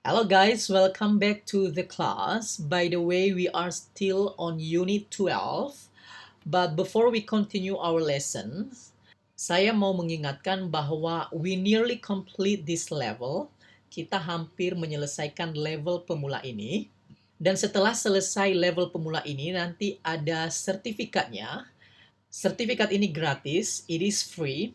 Hello guys, welcome back to the class. By the way, we are still on Unit 12. But before we continue our lesson, saya mau mengingatkan bahwa we nearly complete this level. Kita hampir menyelesaikan level pemula ini. Dan setelah selesai level pemula ini, nanti ada sertifikatnya. Sertifikat ini gratis, it is free.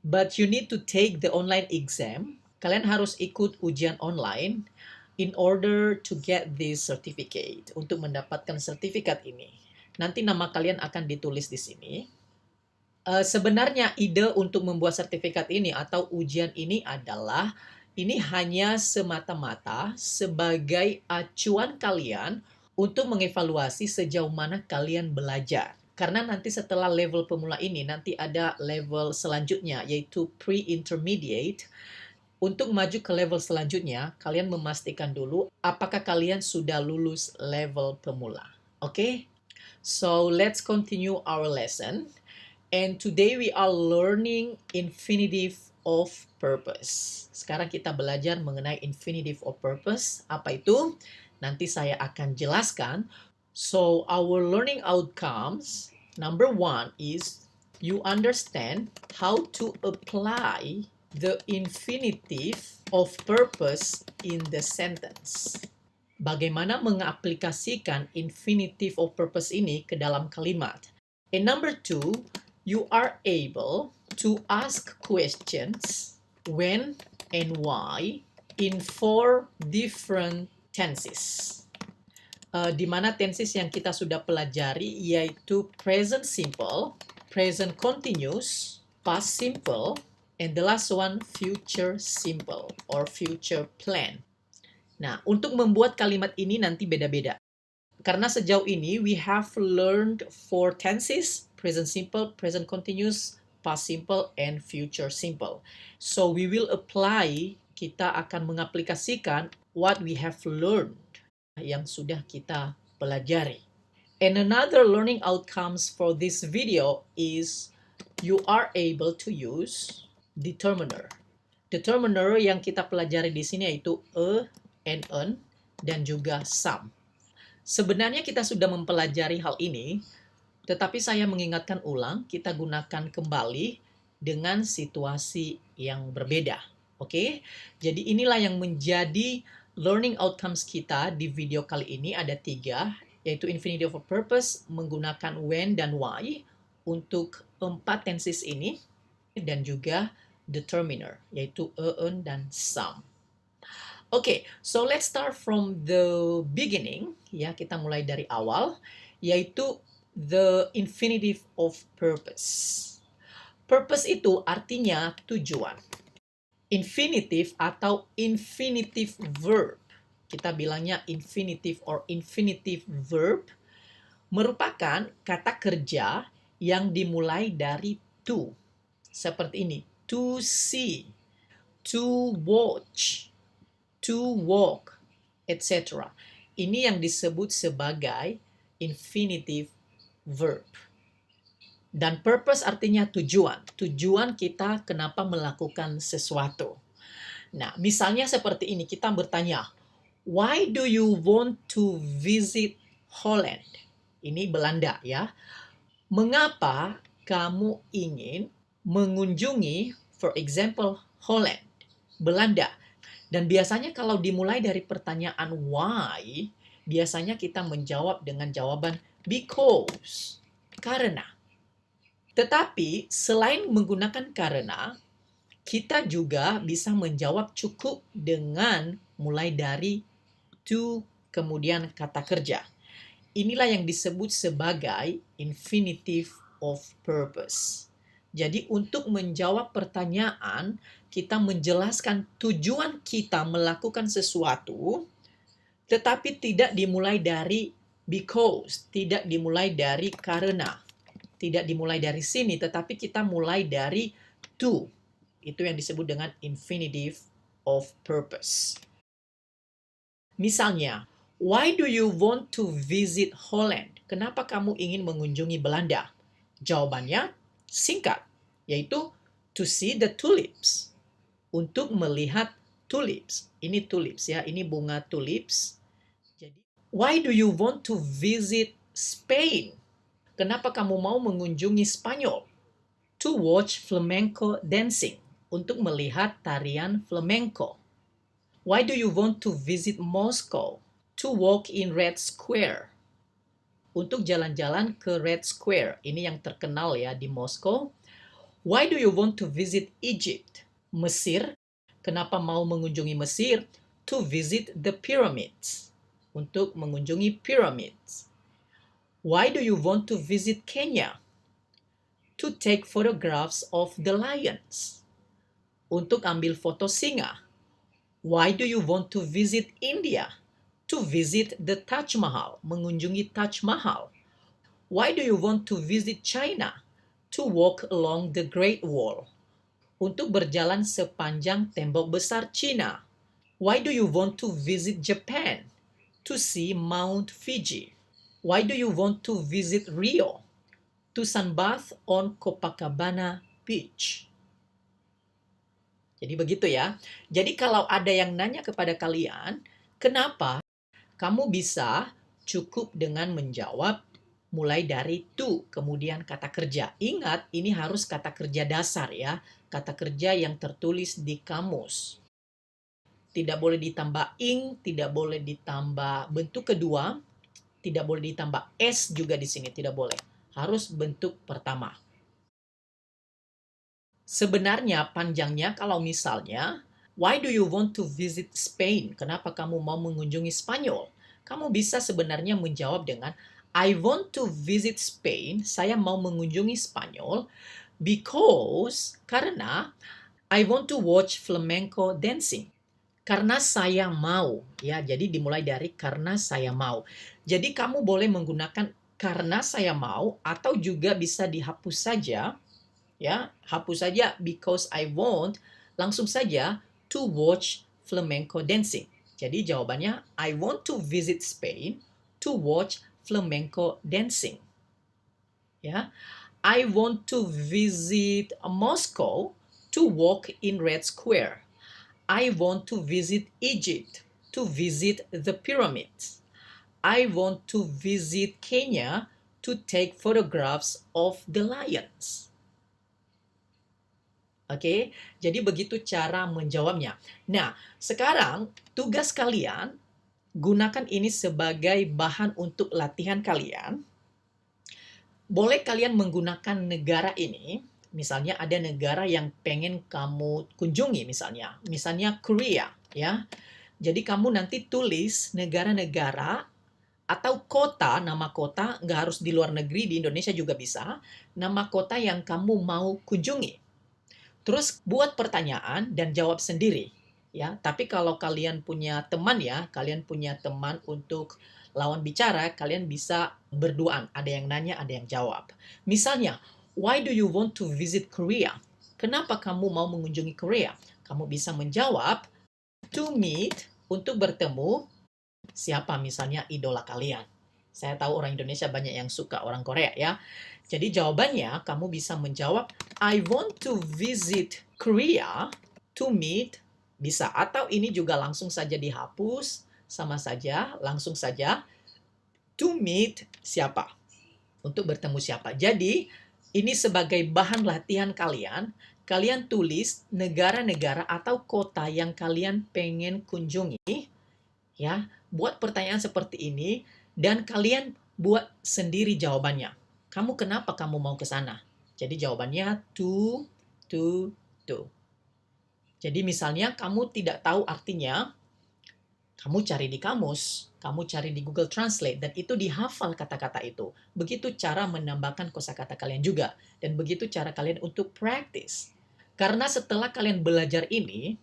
But you need to take the online exam. Kalian harus ikut ujian online in order to get this certificate. Untuk mendapatkan sertifikat ini. Nanti nama kalian akan ditulis di sini. Sebenarnya ide untuk membuat sertifikat ini atau ujian ini adalah ini hanya semata-mata sebagai acuan kalian untuk mengevaluasi sejauh mana kalian belajar. Karena nanti setelah level pemula ini, nanti ada level selanjutnya, yaitu pre-intermediate. Untuk maju ke level selanjutnya, kalian memastikan dulu apakah kalian sudah lulus level pemula. Oke? So, let's continue our lesson. And today we are learning infinitive of purpose. Sekarang kita belajar mengenai infinitive of purpose. Apa itu? Nanti saya akan jelaskan. So, our learning outcomes, number 1 is you understand how to apply the infinitive of purpose in the sentence. Bagaimana mengaplikasikan infinitive of purpose ini ke dalam kalimat. And number 2, you are able to ask questions when and why in 4 different tenses. Di mana tenses yang kita sudah pelajari yaitu present simple, present continuous, past simple, and the last one future simple or future plan. Nah, untuk membuat kalimat ini nanti beda-beda. Karena sejauh ini we have learned 4 tenses, present simple, present continuous, past simple, and future simple. So we will apply, kita akan mengaplikasikan what we have learned yang sudah kita pelajari. And another learning outcomes for this video is you are able to use determiner. Determiner yang kita pelajari di sini yaitu a and an dan juga some. Sebenarnya kita sudah mempelajari hal ini, tetapi saya mengingatkan ulang, kita gunakan kembali dengan situasi yang berbeda. Oke? Jadi inilah yang menjadi learning outcomes kita di video kali ini ada 3, yaitu infinitive of purpose menggunakan when dan why untuk 4 tenses ini dan juga determiner yaitu a, an, dan some. Oke, so let's start from the beginning. Ya, kita mulai dari awal yaitu the infinitive of purpose. Purpose itu artinya tujuan. Infinitive atau infinitive verb, kita bilangnya infinitive or infinitive verb, merupakan kata kerja yang dimulai dari to. Seperti ini, to see, to watch, to walk, etc. Ini yang disebut sebagai infinitive verb. Dan purpose artinya tujuan. Tujuan kita kenapa melakukan sesuatu. Nah, misalnya seperti ini, kita bertanya, why do you want to visit Holland? Ini Belanda ya. Mengapa kamu ingin mengunjungi, for example, Holland, Belanda? Dan biasanya kalau dimulai dari pertanyaan why, biasanya kita menjawab dengan jawaban because, karena. Tetapi selain menggunakan karena, kita juga bisa menjawab cukup dengan mulai dari to, kemudian kata kerja. Inilah yang disebut sebagai infinitive of purpose. Jadi untuk menjawab pertanyaan, kita menjelaskan tujuan kita melakukan sesuatu, tetapi tidak dimulai dari because, tidak dimulai dari karena, tidak dimulai dari sini, tetapi kita mulai dari to. Itu yang disebut dengan infinitive of purpose. Misalnya, why do you want to visit Holland? Kenapa kamu ingin mengunjungi Belanda? Jawabannya singkat, yaitu to see the tulips. Untuk melihat tulips. Ini tulips ya, ini bunga tulips. Jadi, why do you want to visit Spain? Kenapa kamu mau mengunjungi Spanyol? To watch flamenco dancing. Untuk melihat tarian flamenco. Why do you want to visit Moscow? To walk in Red Square. Untuk jalan-jalan ke Red Square. Ini yang terkenal ya di Moskow. Why do you want to visit Egypt? Mesir. Kenapa mau mengunjungi Mesir? To visit the pyramids. Untuk mengunjungi pyramids. Why do you want to visit Kenya? To take photographs of the lions. Untuk ambil foto singa. Why do you want to visit India? To visit the Taj Mahal, mengunjungi Taj Mahal. Why do you want to visit China? To walk along the Great Wall. Untuk berjalan sepanjang tembok besar Cina. Why do you want to visit Japan? To see Mount Fuji. Why do you want to visit Rio? To sunbath on Copacabana Beach. Jadi begitu ya. Jadi kalau ada yang nanya kepada kalian, kenapa kamu bisa cukup dengan menjawab mulai dari to, kemudian kata kerja. Ingat, ini harus kata kerja dasar ya. Kata kerja yang tertulis di kamus. Tidak boleh ditambah ing, tidak boleh ditambah bentuk kedua, tidak boleh ditambah s juga di sini, tidak boleh. Harus bentuk pertama. Sebenarnya panjangnya kalau misalnya, why do you want to visit Spain? Kenapa kamu mau mengunjungi Spanyol? Kamu bisa sebenarnya menjawab dengan I want to visit Spain. Saya mau mengunjungi Spanyol karena I want to watch flamenco dancing. Karena saya mau, ya. Jadi dimulai dari karena saya mau. Jadi kamu boleh menggunakan karena saya mau atau juga bisa dihapus saja. Ya, hapus saja because I want, langsung saja to watch flamenco dancing. Jadi jawabannya I want to visit Spain to watch flamenco dancing. Ya. I want to visit Moscow to walk in Red Square. I want to visit Egypt to visit the pyramids. I want to visit Kenya to take photographs of the lions. Oke, jadi begitu cara menjawabnya. Nah, sekarang tugas kalian, gunakan ini sebagai bahan untuk latihan kalian. Boleh kalian menggunakan negara ini, misalnya ada negara yang pengen kamu kunjungi misalnya Korea, ya. Jadi kamu nanti tulis negara-negara atau kota, nama kota, nggak harus di luar negeri, di Indonesia juga bisa, nama kota yang kamu mau kunjungi. Terus buat pertanyaan dan jawab sendiri, ya. Tapi kalau kalian punya teman ya, kalian punya teman untuk lawan bicara, kalian bisa berduaan. Ada yang nanya, ada yang jawab. Misalnya, why do you want to visit Korea? Kenapa kamu mau mengunjungi Korea? Kamu bisa menjawab to meet, untuk bertemu siapa, misalnya idola kalian. Saya tahu orang Indonesia banyak yang suka orang Korea ya. Jadi jawabannya kamu bisa menjawab I want to visit Korea to meet, bisa, atau ini juga langsung saja dihapus, sama saja, langsung saja to meet siapa, untuk bertemu siapa. Jadi ini sebagai bahan latihan kalian, kalian tulis negara-negara atau kota yang kalian pengen kunjungi, ya. Buat pertanyaan seperti ini dan kalian buat sendiri jawabannya. Kamu kenapa kamu mau ke sana? Jadi jawabannya to. Jadi misalnya kamu tidak tahu artinya, kamu cari di kamus, kamu cari di Google Translate, dan itu dihafal kata-kata itu. Begitu cara menambahkan kosakata kalian juga. Dan begitu cara kalian untuk practice. Karena setelah kalian belajar ini,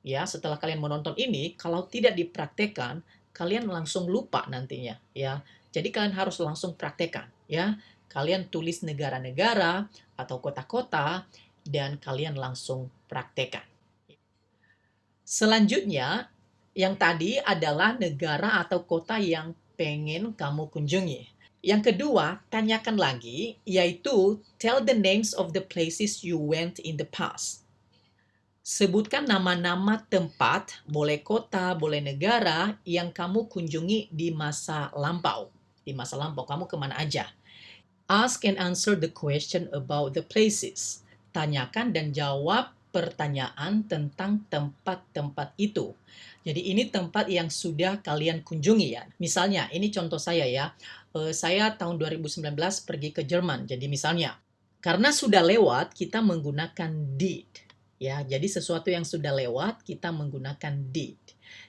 ya, setelah kalian menonton ini, kalau tidak dipraktekkan, kalian langsung lupa nantinya, ya. Jadi kalian harus langsung praktekkan, ya. Kalian tulis negara-negara atau kota-kota dan kalian langsung praktekkan. Selanjutnya, yang tadi adalah negara atau kota yang pengen kamu kunjungi. Yang kedua, tanyakan lagi, yaitu tell the names of the places you went in the past. Sebutkan nama-nama tempat, boleh kota, boleh negara, yang kamu kunjungi di masa lampau. Di masa lampau, kamu kemana aja? Ask and answer the question about the places. Tanyakan dan jawab pertanyaan tentang tempat-tempat itu. Jadi ini tempat yang sudah kalian kunjungi ya. Misalnya, ini contoh saya ya. Saya tahun 2019 pergi ke Jerman. Jadi misalnya, karena sudah lewat, kita menggunakan did. Ya, jadi sesuatu yang sudah lewat, kita menggunakan did.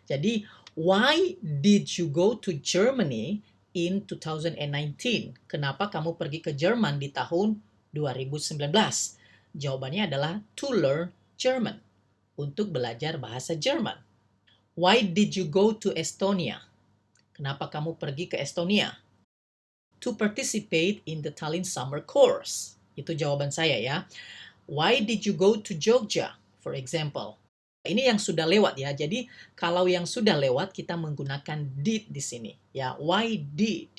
Jadi, why did you go to Germany in 2019? Kenapa kamu pergi ke Jerman di tahun 2019? Jawabannya adalah to learn German, untuk belajar bahasa Jerman. Why did you go to Estonia? Kenapa kamu pergi ke Estonia? To participate in the Tallinn Summer Course. Itu jawaban saya ya. Why did you go to Jogja, for example? Ini yang sudah lewat ya. Jadi kalau yang sudah lewat kita menggunakan did di sini ya. Why did?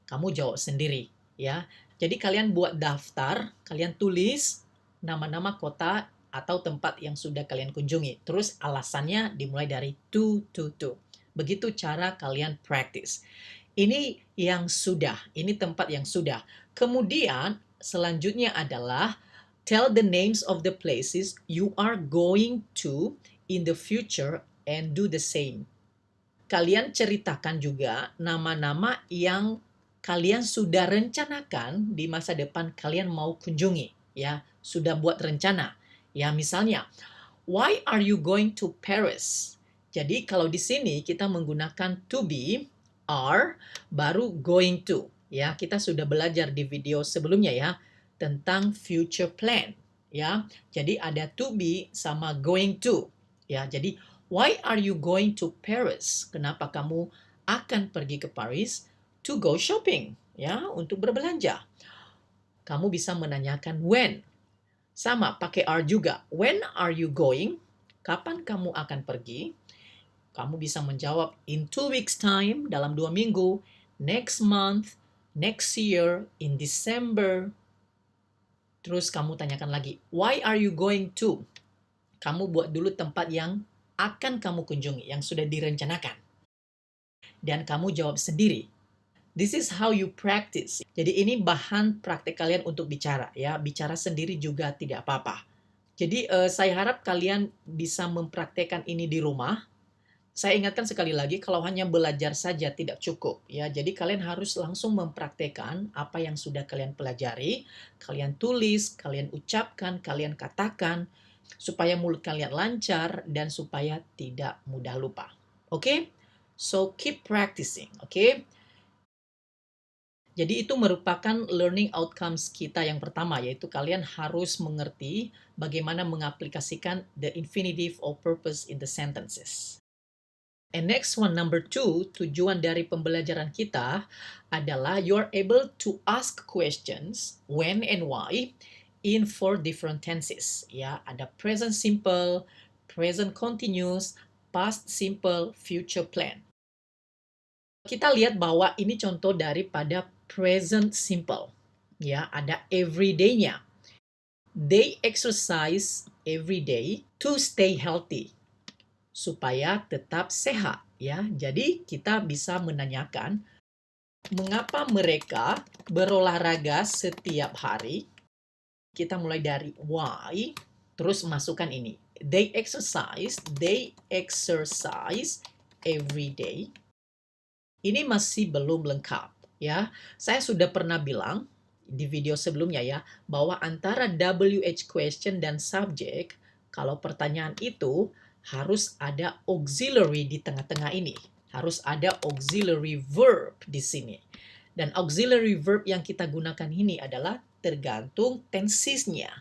Kamu jawab sendiri ya. Jadi kalian buat daftar, kalian tulis nama-nama kota atau tempat yang sudah kalian kunjungi. Terus alasannya dimulai dari to. Begitu cara kalian practice. Ini yang sudah, ini tempat yang sudah. Kemudian selanjutnya adalah tell the names of the places you are going to in the future and do the same. Kalian ceritakan juga nama-nama yang kalian sudah rencanakan di masa depan kalian mau kunjungi, ya, sudah buat rencana. Ya, misalnya, why are you going to Paris? Jadi kalau di sini kita menggunakan to be, are, baru going to. Ya, kita sudah belajar di video sebelumnya ya tentang future plan. Ya, jadi ada to be sama going to. Ya, jadi why are you going to Paris? Kenapa kamu akan pergi ke Paris? To go shopping, ya, untuk berbelanja. Kamu bisa menanyakan when. Sama, pakai are juga. When are you going? Kapan kamu akan pergi? Kamu bisa menjawab in 2 weeks time, dalam 2 minggu, next month, next year, in December. Terus kamu tanyakan lagi, why are you going to? Kamu buat dulu tempat yang akan kamu kunjungi, yang sudah direncanakan. Dan kamu jawab sendiri. This is how you practice. Jadi ini bahan praktek kalian untuk bicara ya. Bicara sendiri juga tidak apa-apa. Jadi saya harap kalian bisa mempraktekkan ini di rumah. Saya ingatkan sekali lagi, kalau hanya belajar saja tidak cukup ya. Jadi kalian harus langsung mempraktekkan apa yang sudah kalian pelajari, kalian tulis, kalian ucapkan, kalian katakan, supaya mulut kalian lancar dan supaya tidak mudah lupa. Oke? So keep practicing, oke? Jadi itu merupakan learning outcomes kita yang pertama, yaitu kalian harus mengerti bagaimana mengaplikasikan the infinitive of purpose in the sentences. And next one, number 2, tujuan dari pembelajaran kita adalah you're able to ask questions when and why in 4 different tenses. Ya, ada present simple, present continuous, past simple, future plan. Kita lihat bahwa ini contoh daripada present simple. Ya, ada everyday-nya. They exercise every day to stay healthy, supaya tetap sehat ya. Jadi kita bisa menanyakan mengapa mereka berolahraga setiap hari. Kita mulai dari why, terus masukkan ini. They exercise every day. Ini masih belum lengkap ya. Saya sudah pernah bilang di video sebelumnya ya, bahwa antara WH question dan subject, kalau pertanyaan itu harus ada auxiliary di tengah-tengah ini. Harus ada auxiliary verb di sini. Dan auxiliary verb yang kita gunakan ini adalah tergantung tensesnya.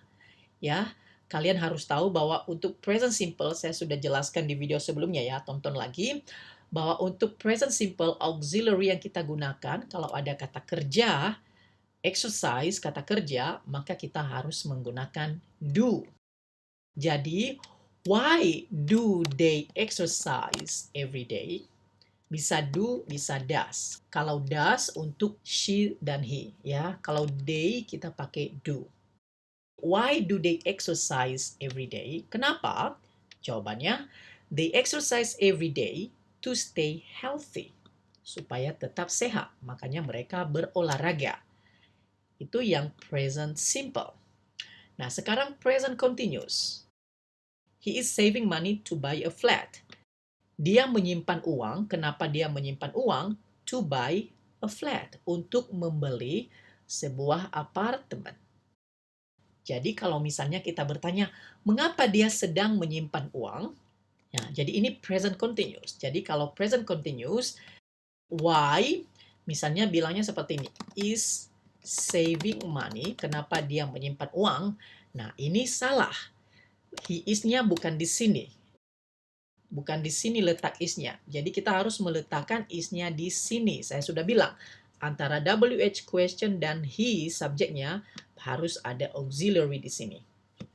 Ya, kalian harus tahu bahwa untuk present simple, saya sudah jelaskan di video sebelumnya ya, tonton lagi. Bahwa untuk present simple, auxiliary yang kita gunakan, kalau ada kata kerja, exercise, kata kerja, maka kita harus menggunakan do. Jadi, why do they exercise every day? Bisa do, bisa does. Kalau does untuk she dan he, ya. Kalau they kita pakai do. Why do they exercise every day? Kenapa? Jawabannya, they exercise every day to stay healthy. Supaya tetap sehat. Makanya mereka berolahraga. Itu yang present simple. Nah, sekarang present continuous. He is saving money to buy a flat. Dia menyimpan uang. Kenapa dia menyimpan uang? To buy a flat. Untuk membeli sebuah apartemen. Jadi kalau misalnya kita bertanya, mengapa dia sedang menyimpan uang? Ya, jadi ini present continuous. Jadi kalau present continuous, why, misalnya bilangnya seperti ini, is saving money, kenapa dia menyimpan uang? Nah, ini salah. He is-nya bukan di sini. Bukan di sini letak is-nya. Jadi kita harus meletakkan is-nya di sini. Saya sudah bilang, antara WH question dan he subjeknya harus ada auxiliary di sini.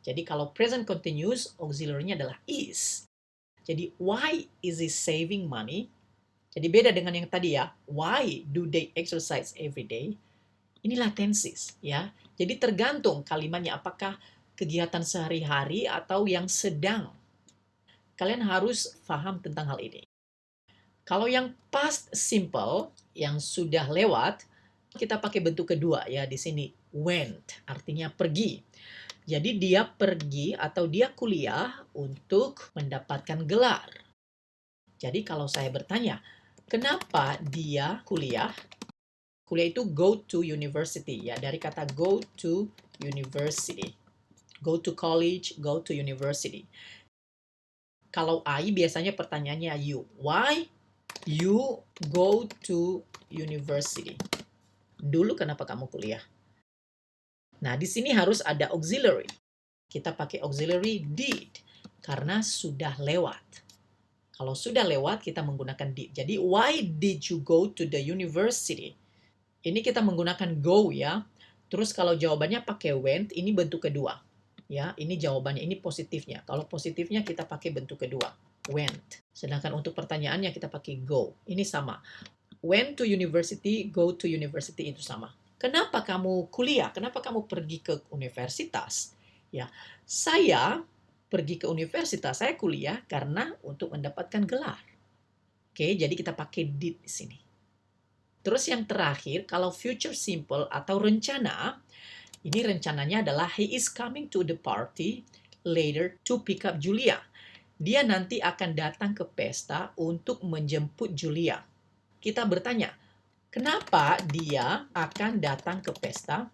Jadi kalau present continuous, auxiliary-nya adalah is. Jadi why is he saving money? Jadi beda dengan yang tadi ya. Why do they exercise every day? Inilah tenses ya. Jadi tergantung kalimatnya apakah kegiatan sehari-hari atau yang sedang. Kalian harus paham tentang hal ini. Kalau yang past simple, yang sudah lewat, kita pakai bentuk kedua ya di sini. Went, artinya pergi. Jadi dia pergi atau dia kuliah untuk mendapatkan gelar. Jadi kalau saya bertanya, kenapa dia kuliah? Kuliah itu go to university ya, dari kata go to university. Go to college, go to university. Kalau I biasanya pertanyaannya you. Why you go to university? Dulu kenapa kamu kuliah? Nah, di sini harus ada auxiliary. Kita pakai auxiliary did karena sudah lewat. Kalau sudah lewat kita menggunakan did. Jadi why did you go to the university? Ini kita menggunakan go ya. Terus kalau jawabannya pakai went, ini bentuk kedua. Ya, ini jawabannya, ini positifnya. Kalau positifnya kita pakai bentuk kedua, went. Sedangkan untuk pertanyaannya kita pakai go. Ini sama. Went to university, go to university itu sama. Kenapa kamu kuliah? Kenapa kamu pergi ke universitas? Ya, saya pergi ke universitas, saya kuliah karena untuk mendapatkan gelar. Oke, jadi kita pakai did di sini. Terus yang terakhir, kalau future simple atau rencana, ini rencananya adalah he is coming to the party later to pick up Julia. Dia nanti akan datang ke pesta untuk menjemput Julia. Kita bertanya, kenapa dia akan datang ke pesta?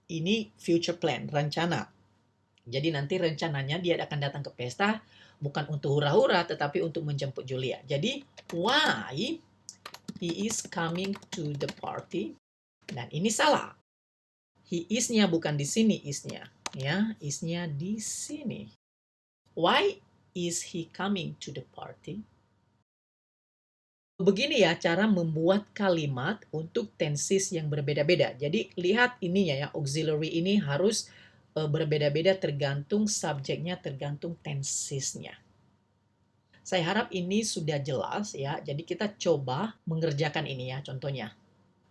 Ini future plan, rencana. Jadi nanti rencananya dia akan datang ke pesta bukan untuk hura-hura tetapi untuk menjemput Julia. Jadi why he is coming to the party? Dan ini salah. He is-nya bukan di sini is-nya. Ya, is-nya di sini. Why is he coming to the party? Begini ya cara membuat kalimat untuk tenses yang berbeda-beda. Jadi lihat ininya ya, auxiliary ini harus berbeda-beda tergantung subjeknya, tergantung tensesnya. Saya harap ini sudah jelas ya. Jadi kita coba mengerjakan ini ya contohnya.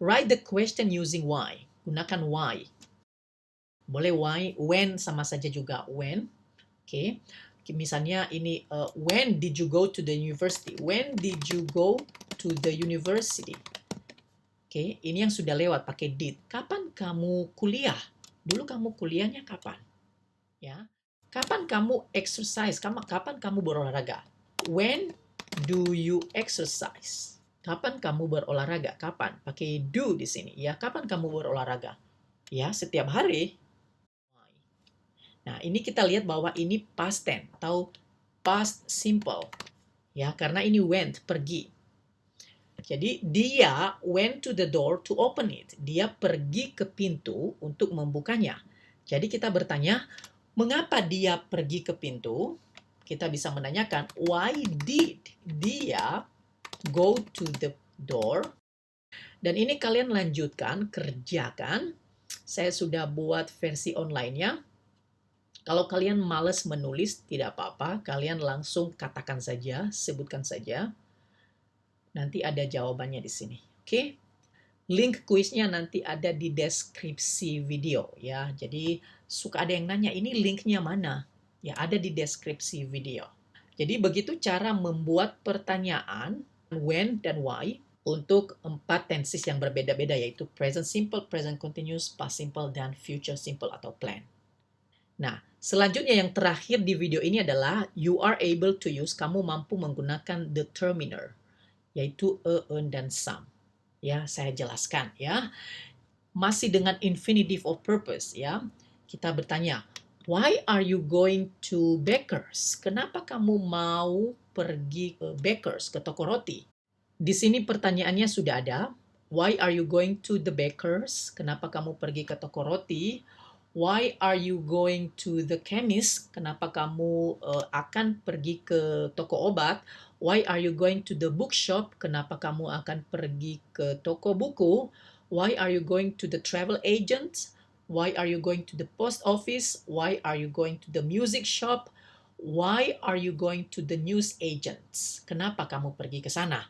Write the question using why. Gunakan why. Boleh why, when sama saja juga when. Oke. Misalnya ini when did you go to the university? When did you go to the university? Oke, ini yang sudah lewat pakai did. Kapan kamu kuliah? Dulu kamu kuliahnya kapan? Ya. Kapan kamu exercise? Kapan kamu berolahraga? When do you exercise? Kapan kamu berolahraga? Kapan? Pakai do di sini ya. Kapan kamu berolahraga? Ya, setiap hari. Nah, ini kita lihat bahwa ini past tense atau past simple. Ya, karena ini went, pergi. Jadi, dia went to the door to open it. Dia pergi ke pintu untuk membukanya. Jadi, kita bertanya, mengapa dia pergi ke pintu? Kita bisa menanyakan, why did dia go to the door? Dan ini kalian lanjutkan, kerjakan. Saya sudah buat versi online-nya. Kalau kalian malas menulis, tidak apa-apa. Kalian langsung katakan saja, sebutkan saja. Nanti ada jawabannya di sini. Oke? Link kuisnya nanti ada di deskripsi video ya. Jadi suka ada yang nanya ini linknya mana? Ya ada di deskripsi video. Jadi begitu cara membuat pertanyaan when dan why untuk 4 tenses yang berbeda-beda yaitu present simple, present continuous, past simple, dan future simple atau plan. Nah, selanjutnya yang terakhir di video ini adalah you are able to use, kamu mampu menggunakan determiner yaitu an, dan some. Ya, saya jelaskan ya. Masih dengan infinitive of purpose ya. Kita bertanya, why are you going to bakers? Kenapa kamu mau pergi ke bakers, ke toko roti? Di sini pertanyaannya sudah ada. Why are you going to the bakers? Kenapa kamu pergi ke toko roti? Why are you going to the chemist? Kenapa kamu akan pergi ke toko obat? Why are you going to the bookshop? Kenapa kamu akan pergi ke toko buku? Why are you going to the travel agent? Why are you going to the post office? Why are you going to the music shop? Why are you going to the news agents? Kenapa kamu pergi ke sana?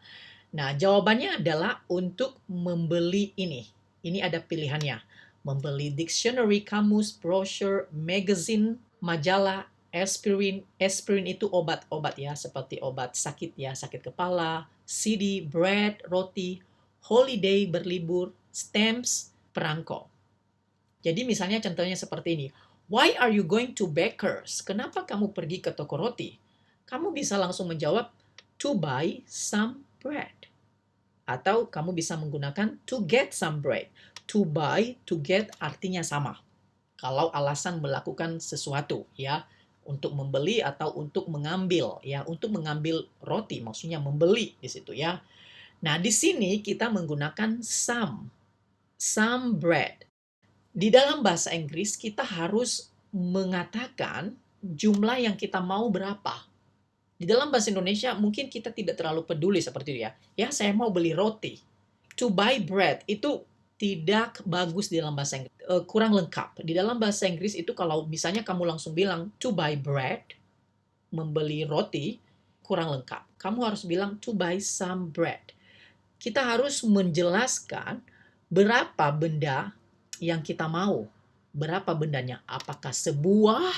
Nah, jawabannya adalah untuk membeli ini. Ini ada pilihannya. Membeli dictionary, kamus, brochure, magazine, majalah, aspirin. Aspirin itu obat-obat ya, seperti obat sakit ya, sakit kepala, CD, bread, roti, holiday, berlibur, stamps, perangko. Jadi misalnya contohnya seperti ini. Why are you going to bakers? Kenapa kamu pergi ke toko roti? Kamu bisa langsung menjawab to buy some bread. Atau kamu bisa menggunakan to get some bread. To buy, to get artinya sama. Kalau alasan melakukan sesuatu ya, untuk membeli atau untuk mengambil ya, untuk mengambil roti maksudnya membeli di situ ya. Nah, di sini kita menggunakan some bread. Di dalam bahasa Inggris kita harus mengatakan jumlah yang kita mau berapa. Di dalam bahasa Indonesia mungkin kita tidak terlalu peduli seperti itu ya. Ya, saya mau beli roti. To buy bread itu tidak bagus di dalam bahasa Inggris. Kurang lengkap. Di dalam bahasa Inggris itu kalau misalnya kamu langsung bilang to buy bread, membeli roti, kurang lengkap. Kamu harus bilang to buy some bread. Kita harus menjelaskan berapa benda yang kita mau. Berapa bendanya? Apakah sebuah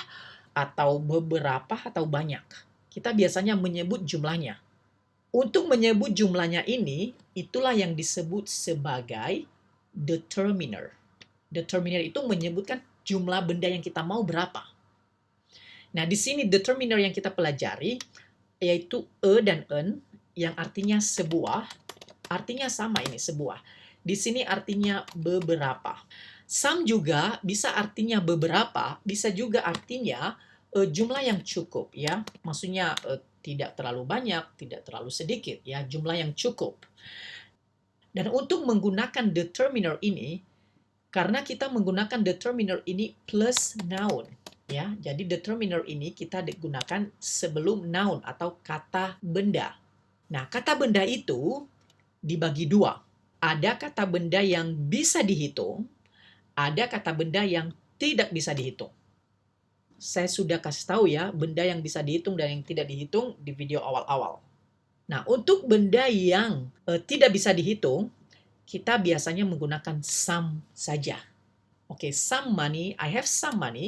atau beberapa atau banyak? Kita biasanya menyebut jumlahnya. Untuk menyebut jumlahnya ini, itulah yang disebut sebagai determiner. Determiner itu menyebutkan jumlah benda yang kita mau berapa. Nah, di sini determiner yang kita pelajari yaitu dan en yang artinya sebuah, artinya sama ini sebuah. Di sini artinya beberapa. Some juga bisa artinya beberapa, bisa juga artinya jumlah yang cukup ya. Maksudnya tidak terlalu banyak, tidak terlalu sedikit ya, jumlah yang cukup. Dan untuk menggunakan determiner ini, karena kita menggunakan determiner ini plus noun ya. Jadi determiner ini kita digunakan sebelum noun atau kata benda. Nah, kata benda itu dibagi dua. Ada kata benda yang bisa dihitung, ada kata benda yang tidak bisa dihitung. Saya sudah kasih tahu ya, benda yang bisa dihitung dan yang tidak dihitung di video awal-awal. Nah, untuk benda yang tidak bisa dihitung, kita biasanya menggunakan some saja. Oke, some money, I have some money,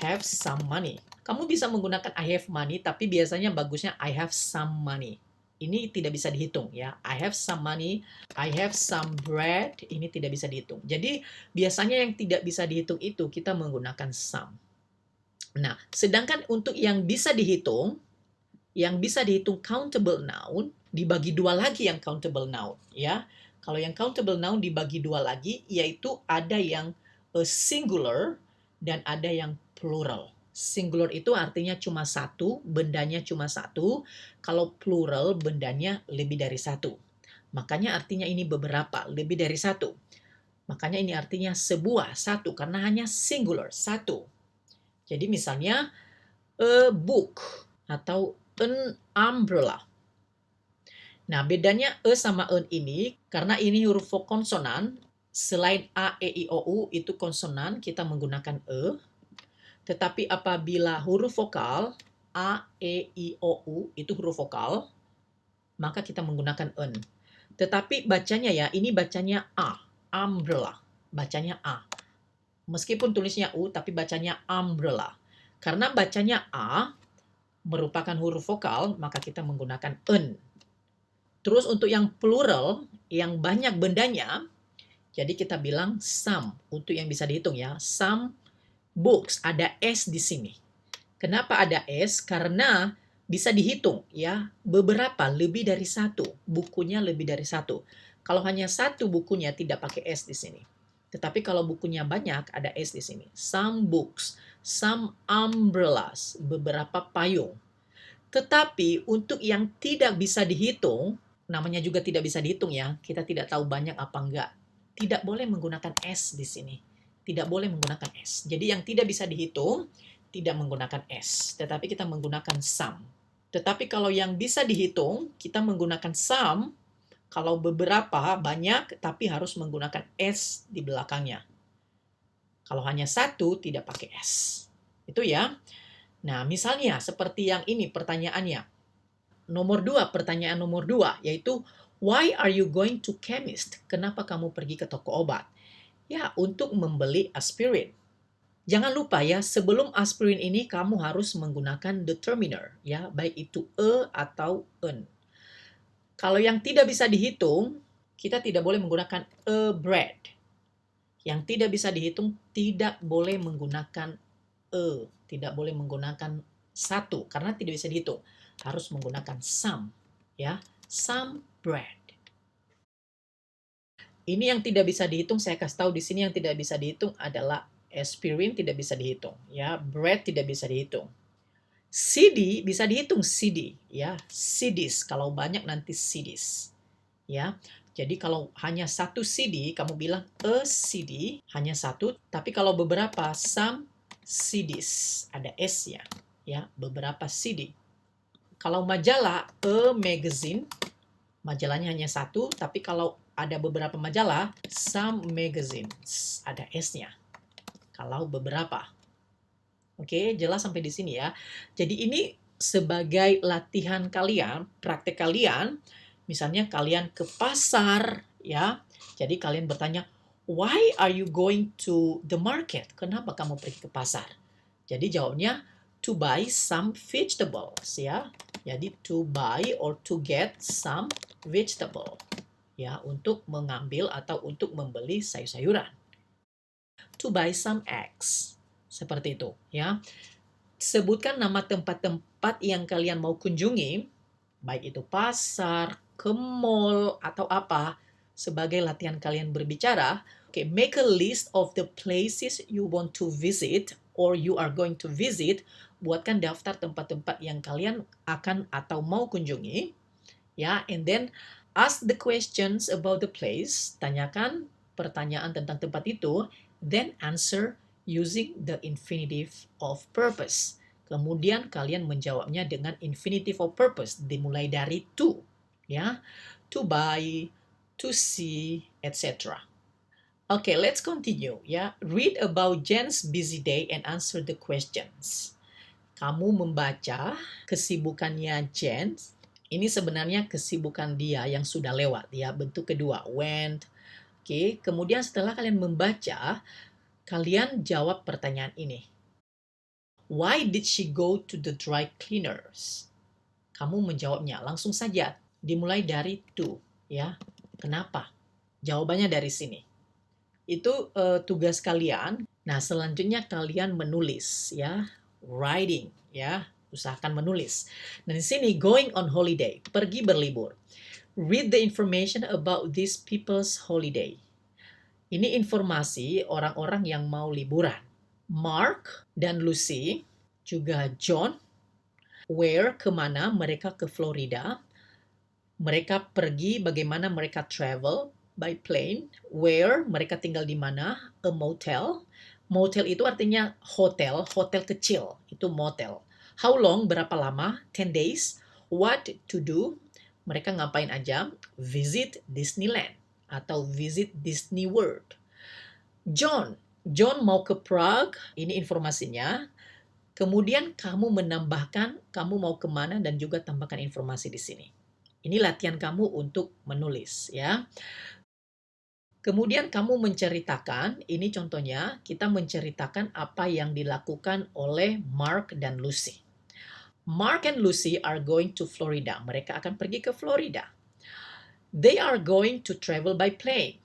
have some money. Kamu bisa menggunakan I have money, tapi biasanya bagusnya I have some money. Ini tidak bisa dihitung ya. I have some money, I have some bread, ini tidak bisa dihitung. Jadi biasanya yang tidak bisa dihitung itu kita menggunakan some. Nah, sedangkan untuk yang bisa dihitung countable noun, dibagi dua lagi yang countable noun ya. Kalau yang countable noun dibagi dua lagi, yaitu ada yang singular dan ada yang plural. Singular itu artinya cuma satu, bendanya cuma satu. Kalau plural, bendanya lebih dari satu. Makanya artinya ini beberapa, lebih dari satu. Makanya ini artinya sebuah, satu, karena hanya singular, satu. Jadi misalnya, a book atau an umbrella. Nah, bedanya e sama en ini, karena ini huruf konsonan, selain a, e, i, o, u itu konsonan, kita menggunakan e. Tetapi apabila huruf vokal, a, e, i, o, u itu huruf vokal, maka kita menggunakan en. Tetapi bacanya ya, ini bacanya A, umbrella. Bacanya A. Meskipun tulisnya U, tapi bacanya umbrella. Karena bacanya A merupakan huruf vokal, maka kita menggunakan en. Terus untuk yang plural, yang banyak bendanya, jadi kita bilang some. Untuk yang bisa dihitung ya, some books. Ada S di sini. Kenapa ada S? Karena bisa dihitung ya, beberapa lebih dari satu, bukunya lebih dari satu. Kalau hanya satu bukunya tidak pakai S di sini. Tetapi kalau bukunya banyak ada S di sini. Some books, some umbrellas, beberapa payung. Tetapi untuk yang tidak bisa dihitung, namanya juga tidak bisa dihitung ya, kita tidak tahu banyak apa enggak. Tidak boleh menggunakan S di sini. Tidak boleh menggunakan S. Jadi yang tidak bisa dihitung, tidak menggunakan S. Tetapi kita menggunakan some. Tetapi kalau yang bisa dihitung, kita menggunakan some. Kalau beberapa, banyak, tapi harus menggunakan S di belakangnya. Kalau hanya satu, tidak pakai S. Itu ya. Nah, misalnya seperti yang ini pertanyaannya. Pertanyaan nomor 2, yaitu why are you going to chemist? Kenapa kamu pergi ke toko obat? Ya, untuk membeli aspirin. Jangan lupa ya, sebelum aspirin ini kamu harus menggunakan determiner, ya, baik itu atau en. Kalau yang tidak bisa dihitung, kita tidak boleh menggunakan a bread. Yang tidak bisa dihitung tidak boleh menggunakan tidak boleh menggunakan satu karena tidak bisa dihitung. Harus menggunakan some, ya, some bread. Ini yang tidak bisa dihitung, saya kasih tahu di sini yang tidak bisa dihitung adalah aspirin tidak bisa dihitung, ya, bread tidak bisa dihitung. CD bisa dihitung CD, ya, CDs kalau banyak nanti CDs, ya. Jadi kalau hanya satu CD kamu bilang a CD hanya satu, tapi kalau beberapa some CDs ada S-nya, ya, beberapa CD. Kalau majalah a magazine, majalahnya hanya satu, tapi kalau ada beberapa majalah some magazines ada S-nya. Kalau beberapa. Oke, jelas sampai di sini ya. Jadi ini sebagai latihan kalian, praktek kalian, misalnya kalian ke pasar, ya. Jadi kalian bertanya, why are you going to the market? Kenapa kamu pergi ke pasar? Jadi jawabnya, to buy some vegetables, ya. Jadi to buy or to get some vegetable, ya, untuk mengambil atau untuk membeli sayur-sayuran. To buy some eggs. Seperti itu, ya. Sebutkan nama tempat-tempat yang kalian mau kunjungi, baik itu pasar, ke mall, atau apa, sebagai latihan kalian berbicara. Okay, make a list of the places you want to visit or you are going to visit. Buatkan daftar tempat-tempat yang kalian akan atau mau kunjungi, ya. And then ask the questions about the place. Tanyakan pertanyaan tentang tempat itu, then answer using the infinitive of purpose. Kemudian kalian menjawabnya dengan infinitive of purpose dimulai dari to, ya. To buy, to see, etc. Okay, let's continue, ya. Read about Jen's busy day and answer the questions. Kamu membaca kesibukannya Jen. Ini sebenarnya kesibukan dia yang sudah lewat, ya. Bentuk kedua, went. Oke, kemudian setelah kalian membaca, kalian jawab pertanyaan ini. Why did she go to the dry cleaners? Kamu menjawabnya langsung saja. Dimulai dari to, ya. Kenapa? Jawabannya dari sini. Itu tugas kalian. Nah, selanjutnya kalian menulis, ya. Writing, ya. Usahakan menulis. Dan di sini going on holiday, pergi berlibur. Read the information about these people's holiday. Ini informasi orang-orang yang mau liburan. Mark dan Lucy, juga John, where, kemana, mereka ke Florida. Mereka pergi, bagaimana mereka travel by plane. Where, mereka tinggal di mana, a motel. Motel itu artinya hotel, hotel kecil, itu motel. How long, berapa lama, 10 days. What to do, mereka ngapain aja. Visit Disneyland atau visit Disney World. John mau ke Prague, ini informasinya. Kemudian kamu menambahkan kamu mau kemana dan juga tambahkan informasi di sini. Ini latihan kamu untuk menulis ya. Kemudian kamu menceritakan, ini contohnya kita menceritakan apa yang dilakukan oleh Mark dan Lucy. Mark and Lucy are going to Florida. Mereka akan pergi ke Florida. They are going to travel by plane.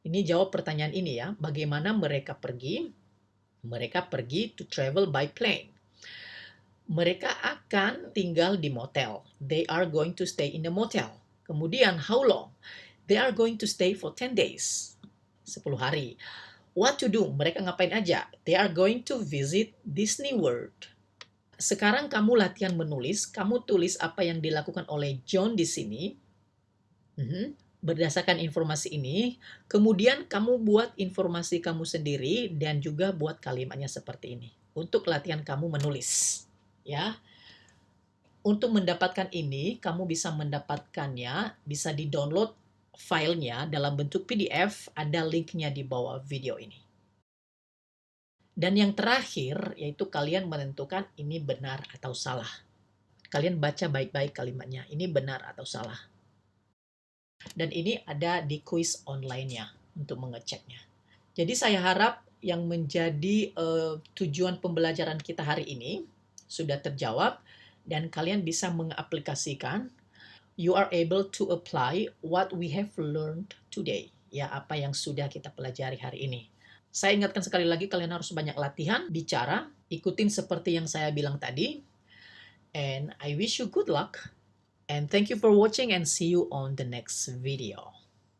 Ini jawab pertanyaan ini ya. Bagaimana mereka pergi? Mereka pergi to travel by plane. Mereka akan tinggal di motel. They are going to stay in the motel. Kemudian, how long? They are going to stay for 10 days. 10 hari. What to do? Mereka ngapain aja? They are going to visit Disney World. Sekarang kamu latihan menulis. Kamu tulis apa yang dilakukan oleh John di sini. Berdasarkan informasi ini, kemudian kamu buat informasi kamu sendiri dan juga buat kalimatnya seperti ini. Untuk latihan kamu menulis. Ya. Untuk mendapatkan ini, kamu bisa mendapatkannya, bisa di-download filenya dalam bentuk PDF, ada linknya di bawah video ini. Dan yang terakhir, yaitu kalian menentukan ini benar atau salah. Kalian baca baik-baik kalimatnya, ini benar atau salah. Dan ini ada di quiz online-nya untuk mengeceknya. Jadi saya harap yang menjadi tujuan pembelajaran kita hari ini sudah terjawab dan kalian bisa mengaplikasikan. You are able to apply what we have learned today. Ya, apa yang sudah kita pelajari hari ini. Saya ingatkan sekali lagi, kalian harus banyak latihan, bicara, ikutin seperti yang saya bilang tadi. And I wish you good luck. And thank you for watching and see you on the next video.